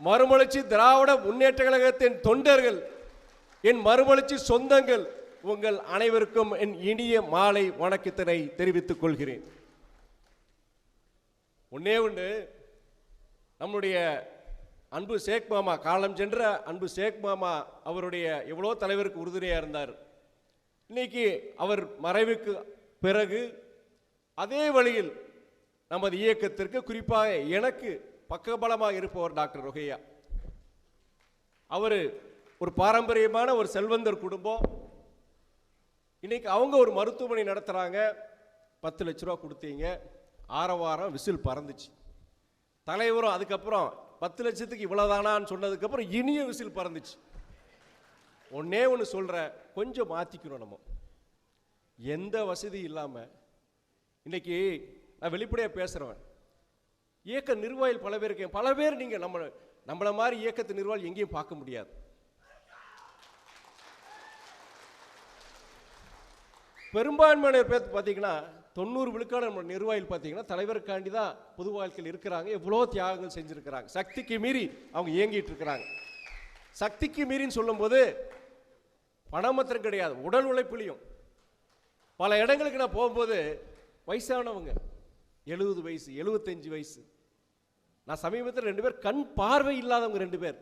மறுமலர்ச்சி திராவிட முன்னேற்ற கழகத்தின் தொண்டர்கள், என் மறுமலர்ச்சி சொந்தங்கள், உங்கள் அனைவருக்கும் என் இனிய மாலை வணக்கத்தினை தெரிவித்துக் கொள்கிறேன். ஒன்னே ஒன்று, நம்முடைய அன்பு ஷேக் மாமா, காலம் சென்ற அன்பு ஷேக் மாமா அவருடைய எவ்வளோ தலைவருக்கு உறுதுணையாக இருந்தார். இன்னைக்கு அவர் மறைவுக்கு பிறகு அதே வழியில் நமது இயக்கத்திற்கு, குறிப்பாக எனக்கு பக்கபலமாக இருப்பவர் டாக்டர் ரோஹையா. அவர் ஒரு பாரம்பரியமான ஒரு செல்வந்தர் குடும்பம். இன்னைக்கு அவங்க ஒரு மருத்துவமனை நடத்துகிறாங்க. 10 லட்ச ரூபா கொடுத்தீங்க, ஆரவாரம் விசில் பறந்துச்சு. தலைவரும் அதுக்கப்புறம் 10 லட்சத்துக்கு இவ்வளோதானான்னு சொன்னதுக்கப்புறம் இனிய விசில் பறந்துச்சு. ஒன்னே ஒன்று சொல்கிறேன், கொஞ்சம் மாற்றிக்கணும். நம்ம எந்த வசதி இல்லாமல் இன்னைக்கு நான் வெளிப்படையாக பேசுகிறவன். இயக்க நிர்வாகிகள் பல பேர் இருக்கேன். பல பேர் நீங்கள் நம்மளை மாதிரி இயக்கத்து நிர்வாகி எங்கேயும் பார்க்க முடியாது. பெரும்பான்மையான பேர் பார்த்தீங்கன்னா 90 விழுக்காடு நம்ம நிர்வாகிகள் பார்த்தீங்கன்னா தலைவருக்காண்டி தான் பொது வாழ்க்கையில் இருக்கிறாங்க. எவ்வளோ தியாகங்கள் செஞ்சுருக்கிறாங்க. சக்திக்கு மீறி அவங்க இயங்கிட்டு இருக்கிறாங்க. சக்திக்கு மீறின்னு சொல்லும்போது பணம் மாத்திரம் கிடையாது, உடல் உழைப்புலையும். பல இடங்களுக்கு நான் போகும்போது வயசானவங்க 70 வயசு 75 வயசு. நான் சமீபத்தில் 2 பேர் கண் பார்வை இல்லாதவங்க 2 பேர்.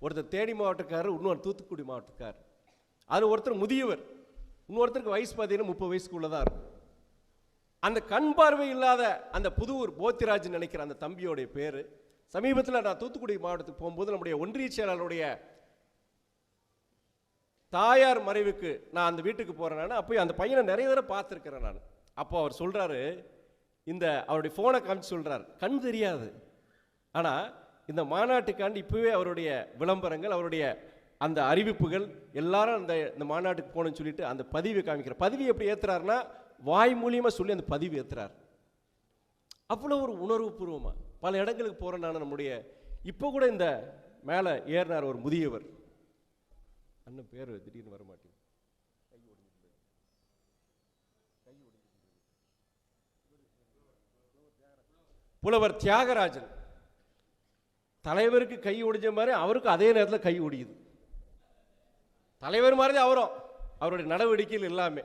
ஒருத்தர் தேனி மாவட்டக்காரர், இன்னொரு தூத்துக்குடி மாவட்டக்காரர். அதில் ஒருத்தர் முதியவர், இன்னொருத்தருக்கு வயசு பார்த்தீங்கன்னா 30 வயசுக்குள்ள தான் இருக்கும். அந்த கண் பார்வை இல்லாத அந்த புதூர் போத்திராஜ் நினைக்கிற அந்த தம்பியோடைய பேர். சமீபத்தில் நான் தூத்துக்குடி மாவட்டத்துக்கு போகும்போது நம்முடைய ஒன்றிய செயலாளருடைய தாயார் மறைவுக்கு நான் அந்த வீட்டுக்கு போகிறேன். அப்போ அந்த பையனை நிறைய தடவை பார்த்துருக்கிறேன் நான். அப்போ அவர் சொல்கிறாரு, இந்த அவருடைய ஃபோனை காமிச்சு சொல்கிறார், கண் தெரியாது, ஆனால் இந்த மாநாட்டுக்காண்டி இப்போவே அவருடைய விளம்பரங்கள், அவருடைய அந்த அறிவிப்புகள் எல்லாரும் இந்த மாநாட்டுக்கு போகணும்னு சொல்லிட்டு அந்த பதிவை காமிக்கிறார். பதிவு எப்படி ஏற்றுறாருன்னா, வாய் மூலியமாக சொல்லி அந்த பதிவு ஏற்றுறார். அவ்வளோ ஒரு உணர்வு பூர்வமாக பல இடங்களுக்கு போகிறேன் நான். நம்முடைய இப்போ கூட இந்த மேலே ஏறினார் ஒரு முதியவர், அண்ணன் பேர் திடீர்னு வர மாட்டேங்குது, புலவர் தியாகராஜன். தலைவருக்கு கை ஒடிஞ்ச மாதிரி அவருக்கு அதே நேரத்தில் கை ஒடியுது. தலைவர் மாதிரி அவரும், அவருடைய நடவடிக்கைகள் எல்லாமே.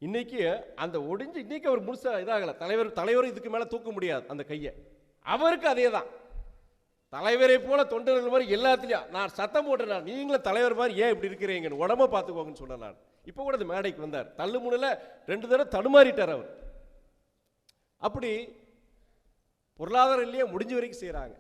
இன்னைக்கு அந்த ஒடிஞ்சு இன்னைக்கு அவர் முழுசா இதாகல. தலைவர் இதுக்கு மேலே தூக்க முடியாது அந்த கையை. அவருக்கு அதே தான். தலைவரை போல தொண்டர்கள் மாதிரி எல்லாத்துலையும் நான் சத்தம் போட்டேன், நீங்களும் தலைவர் மாதிரி ஏன் இப்படி இருக்கிறீங்கன்னு, உடம்ப பார்த்துக்கோங்கன்னு சொன்னேன் நான். இப்போ கூட அந்த மேடைக்கு வந்தார், தள்ளு முனையில் 2 தடவை தடுமாறிட்டார் அவர். அப்படி பொருளாதாரம் இல்லையே முடிஞ்ச வரைக்கும் செய்கிறாங்க.